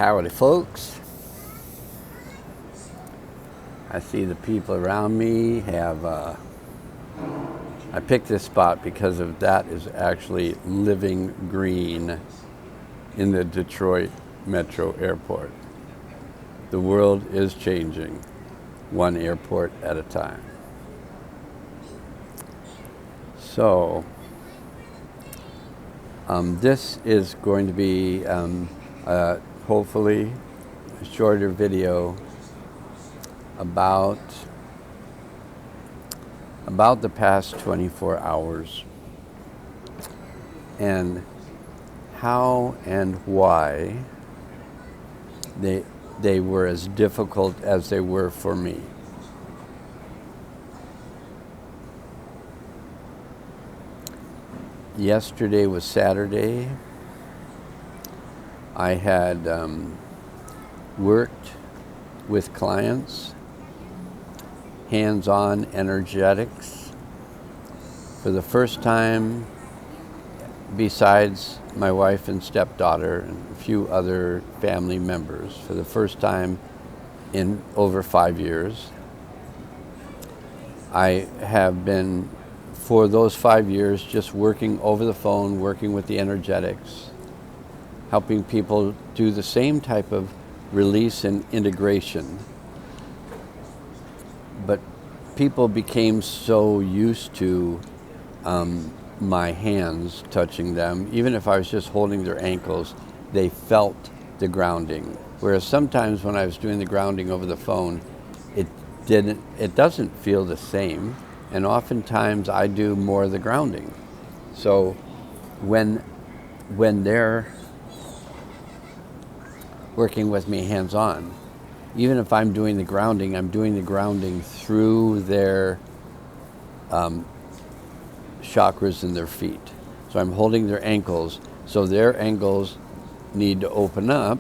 Howdy, folks. I see the people around me have, I picked this spot because of that is actually living green in the Detroit Metro Airport. The world is changing, one airport at a time. So, this is going to be hopefully a shorter video about the past 24 hours and how and why they were as difficult as they were for me. Yesterday was Saturday. I had worked with clients, hands-on energetics, for the first time, besides my wife and stepdaughter and a few other family members, for the first time in over 5 years. I have been, for those 5 years, just working over the phone, working with the energetics, helping people do the same type of release and integration. But people became so used to my hands touching them. Even if I was just holding their ankles, they felt the grounding. Whereas sometimes when I was doing the grounding over the phone, it doesn't feel the same. And oftentimes I do more of the grounding. So when they're working with me hands-on, even if I'm doing the grounding, I'm doing the grounding through their chakras in their feet. So I'm holding their ankles, so their ankles need to open up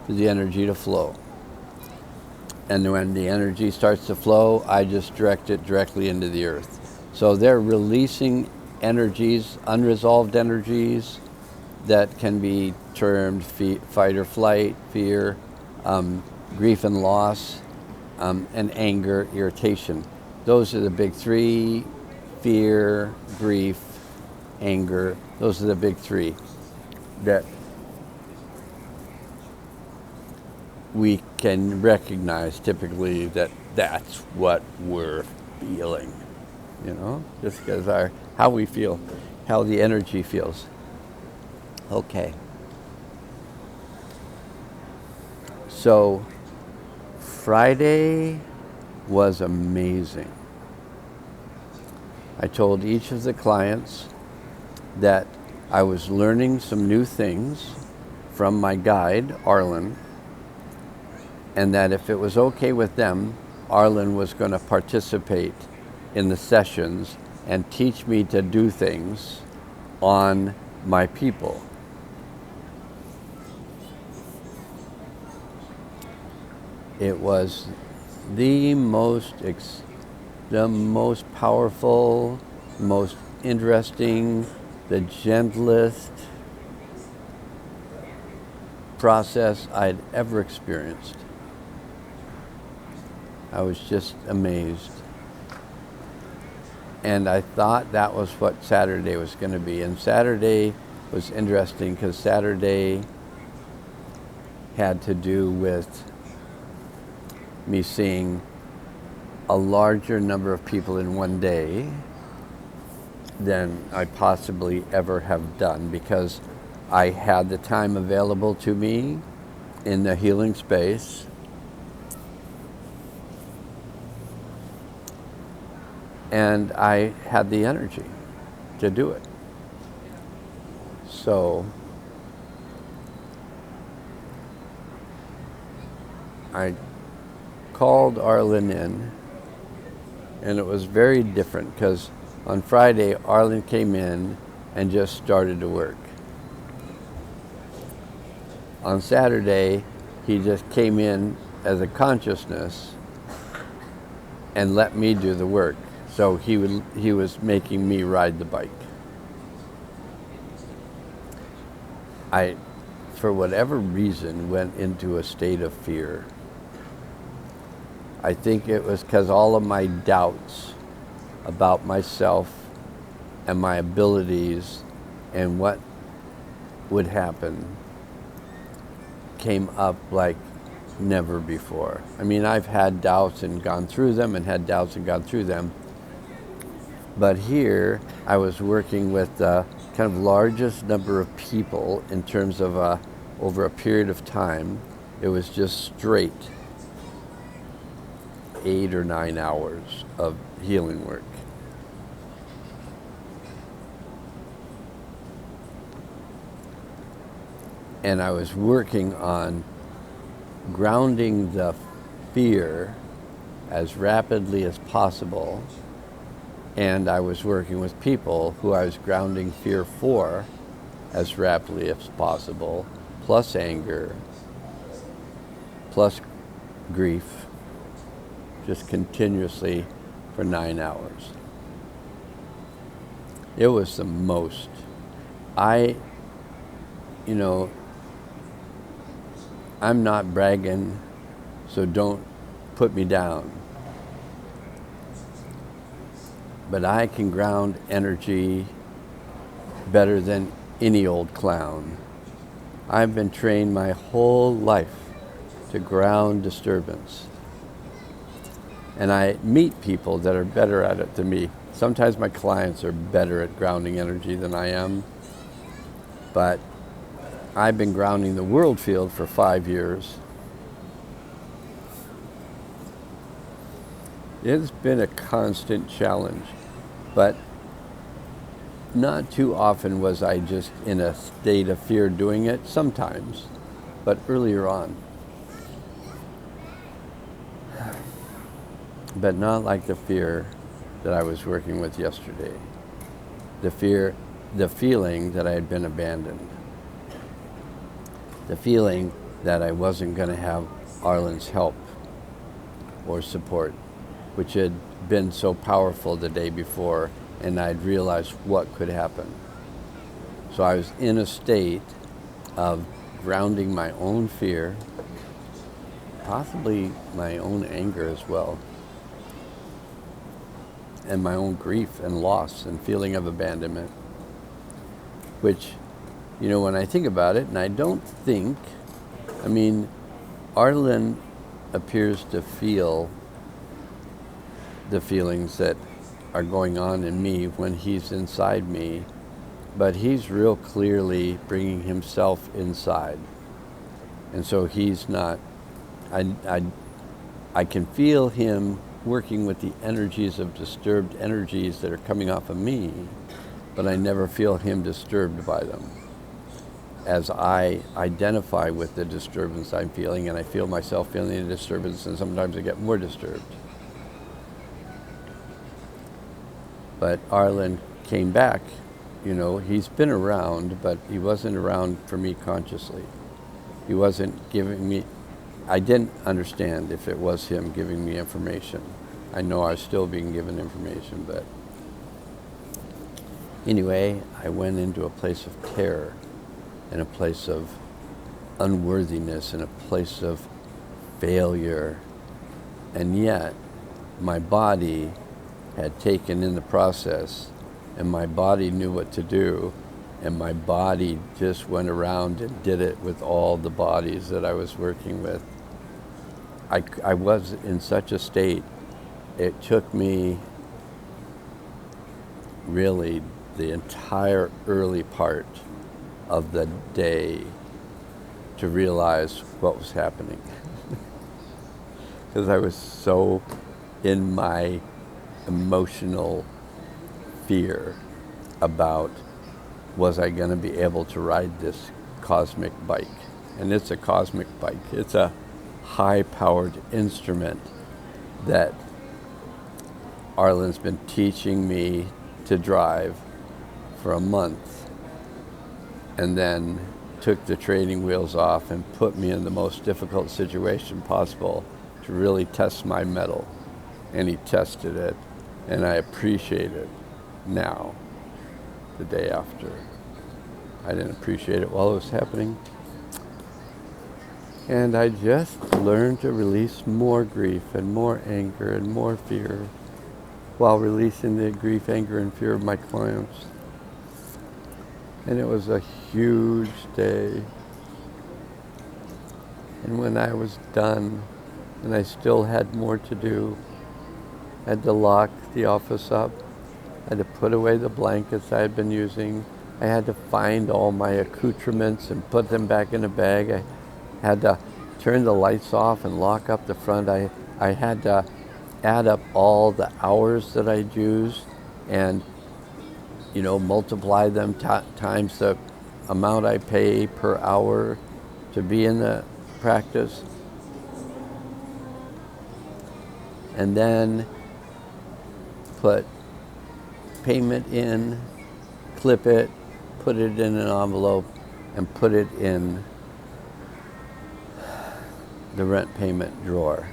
for the energy to flow. And when the energy starts to flow, I just direct it directly into the earth. So they're releasing energies, unresolved energies that can be termed fight or flight, fear, grief and loss, and anger, irritation. Those are the big three: fear, grief, anger. Those are the big three that we can recognize typically that that's what we're feeling, you know, just because how we feel, how the energy feels. Okay. So Friday was amazing. I told each of the clients that I was learning some new things from my guide, Arlen, and that if it was okay with them, Arlen was going to participate in the sessions and teach me to do things on my people. It was the most powerful, most interesting, the gentlest process I'd ever experienced. I was just amazed. And I thought that was what Saturday was going to be. And Saturday was interesting because Saturday had to do with me seeing a larger number of people in one day than I possibly ever have done, because I had the time available to me in the healing space. And I had the energy to do it. So I called Arlen in, and it was very different because on Friday, Arlen came in and just started to work. On Saturday, he just came in as a consciousness and let me do the work. So he was making me ride the bike. I for whatever reason, went into a state of fear. I think it was because all of my doubts about myself and my abilities and what would happen came up like never before. I mean, I've had doubts and gone through them and had doubts and gone through them. But here I was working with the kind of largest number of people in terms of over a period of time. It was just straight 8 or 9 hours of healing work. And I was working on grounding the fear as rapidly as possible. And I was working with people who I was grounding fear for as rapidly as possible, plus anger, plus grief, just continuously for 9 hours. It was the most. I'm not bragging, so don't put me down. But I can ground energy better than any old clown. I've been trained my whole life to ground disturbance. And I meet people that are better at it than me. Sometimes my clients are better at grounding energy than I am. But I've been grounding the world field for 5 years. It's been a constant challenge, but not too often was I just in a state of fear doing it, sometimes, but earlier on. But not like the fear that I was working with yesterday. The feeling that I had been abandoned. The feeling that I wasn't going to have Arlen's help or support, which had been so powerful the day before, and I'd realized what could happen. So I was in a state of grounding my own fear, possibly my own anger as well, and my own grief and loss and feeling of abandonment, which, when I think about it, and I don't think, Arlen appears to feel the feelings that are going on in me when he's inside me, but he's real clearly bringing himself inside. And so he's not, I can feel him working with the energies of disturbed energies that are coming off of me, but I never feel him disturbed by them. As I identify with the disturbance I'm feeling, and I feel myself feeling the disturbance, and sometimes I get more disturbed. But Arlen came back, he's been around, but he wasn't around for me consciously. He wasn't giving me, I didn't understand if it was him giving me information. I know I was still being given information, but anyway, I went into a place of terror, and a place of unworthiness, and a place of failure. And yet, my body had taken in the process, and my body knew what to do, and my body just went around and did it with all the bodies that I was working with. I was in such a state, it took me really the entire early part of the day to realize what was happening. Because I was so in my emotional fear about, was I going to be able to ride this cosmic bike? And it's a cosmic bike. It's a high-powered instrument that Arlen's been teaching me to drive for a month, and then took the training wheels off and put me in the most difficult situation possible to really test my mettle. And he tested it, and I appreciate it now, the day after. I didn't appreciate it while it was happening. And I just learned to release more grief and more anger and more fear while releasing the grief, anger, and fear of my clients. And it was a huge day. And when I was done, and I still had more to do, I had to lock the office up. I had to put away the blankets I had been using. I had to find all my accoutrements and put them back in a bag. I had to turn the lights off and lock up the front. I had to add up all the hours that I'd used and, multiply them times the amount I pay per hour to be in the practice. And then put payment in, clip it, put it in an envelope, and put it in the rent payment drawer.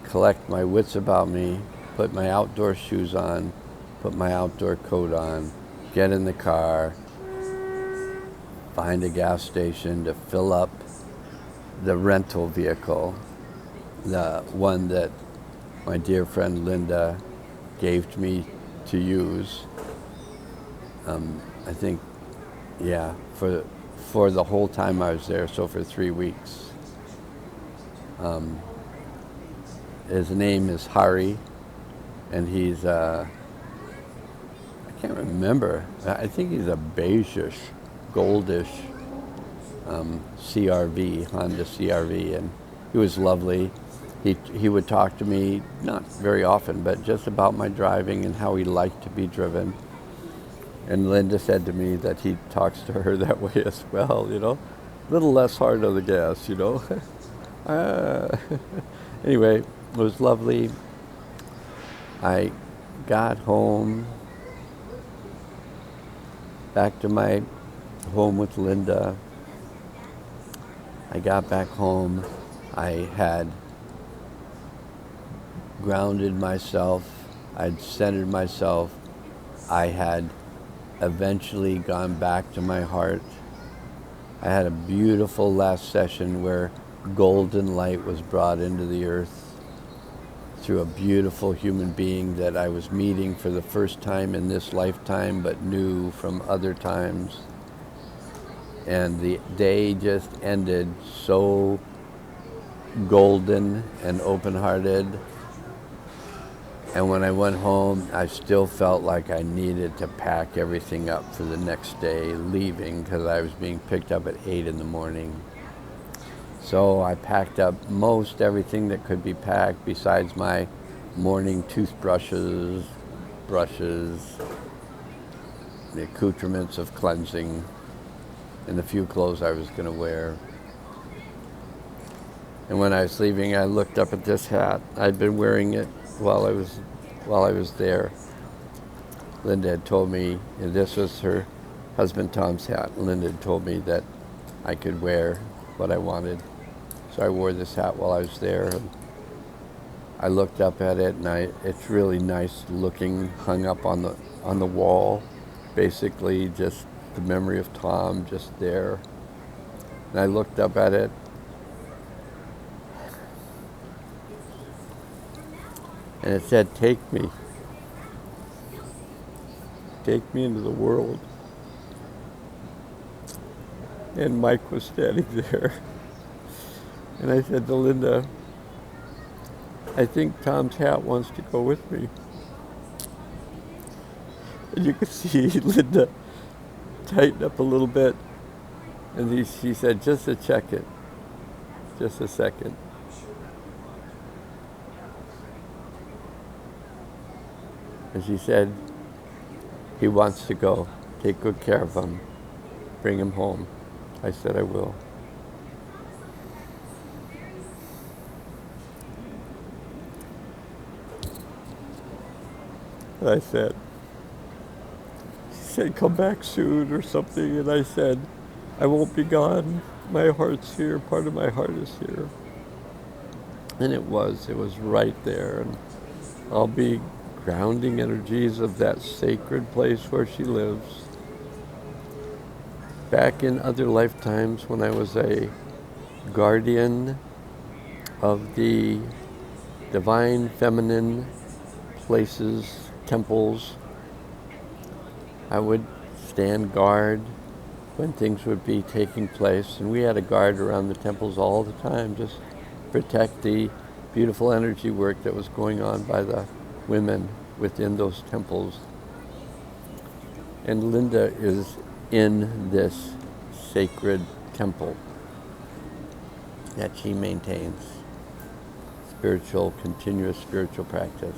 Collect my wits about me, put my outdoor shoes on, put my outdoor coat on, get in the car, find a gas station to fill up the rental vehicle, the one that my dear friend Linda gave to me to use. I think, for the whole time I was there, so for 3 weeks. His name is Hari, and he's, I can't remember, I think he's a beigeish, goldish CRV, Honda CRV, and he was lovely. He would talk to me, not very often, but just about my driving and how he liked to be driven. And Linda said to me that he talks to her that way as well, a little less hard on the gas, Anyway, it was lovely. I got home, back to my home with Linda. I got back home. I had grounded myself. I'd centered myself. I had eventually gone back to my heart. I had a beautiful last session where golden light was brought into the earth through a beautiful human being that I was meeting for the first time in this lifetime, but knew from other times. And the day just ended so golden and open-hearted. And when I went home, I still felt like I needed to pack everything up for the next day, leaving, because I was being picked up at 8 in the morning. So I packed up most everything that could be packed besides my morning toothbrushes, brushes, the accoutrements of cleansing, and the few clothes I was going to wear. And when I was leaving, I looked up at this hat. I'd been wearing it while I was there. Linda had told me, and this was her husband Tom's hat. Linda had told me that I could wear what I wanted. So I wore this hat while I was there. And I looked up at it, and it's really nice looking, hung up on the wall. Basically, just the memory of Tom just there. And I looked up at it, and it said, "Take me. Take me into the world." And Mike was standing there. And I said to Linda, "I think Tom's hat wants to go with me." And you could see Linda tighten up a little bit. And she said, "Just to check it. Just a second." And she said, "He wants to go. Take good care of him. Bring him home." I said, "I will." And I said, she said, "Come back soon," or something. And I said, "I won't be gone. My heart's here. Part of my heart is here." And it was right there. And I'll be grounding energies of that sacred place where she lives. Back in other lifetimes when I was a guardian of the divine feminine places, temples. I would stand guard when things would be taking place, and we had a guard around the temples all the time, just protect the beautiful energy work that was going on by the women within those temples. And Linda is in this sacred temple that she maintains, continuous spiritual practice.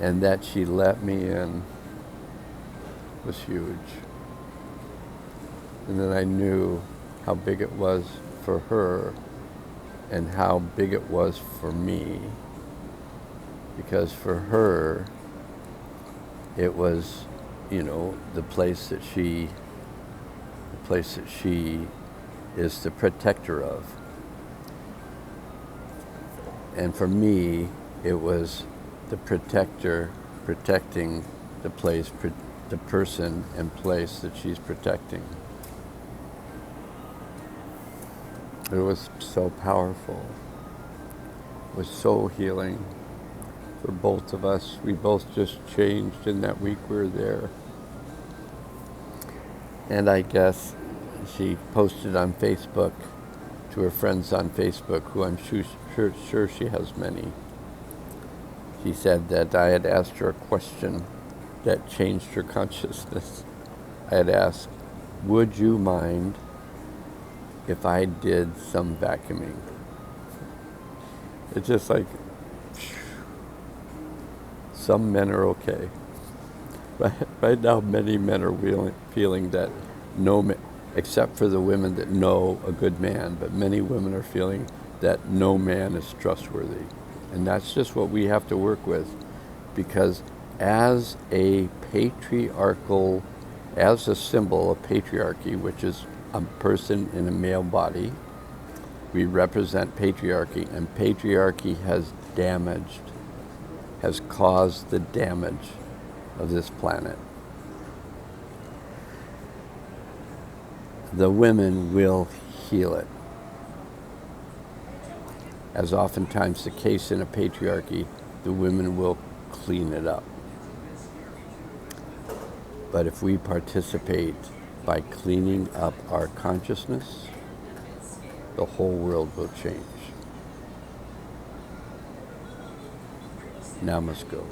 And that she let me in was huge. And then I knew how big it was for her and how big it was for me. Because for her, it was, the place that she is the protector of. And for me, it was the protector protecting the place, the person and place that she's protecting. It was so powerful. It was so healing for both of us. We both just changed in that week we were there. And I guess she posted on Facebook to her friends on Facebook, who I'm sure she has many. She said that I had asked her a question that changed her consciousness. I had asked, would you mind if I did some vacuuming? It's just like, some men are okay. Right now, many men are feeling that except for the women that know a good man, but many women are feeling that no man is trustworthy. And that's just what we have to work with, because as a symbol of patriarchy, which is a person in a male body, we represent patriarchy, and patriarchy has caused the damage of this planet. The women will heal it. As oftentimes the case in a patriarchy, the women will clean it up. But if we participate by cleaning up our consciousness, the whole world will change. Namaste.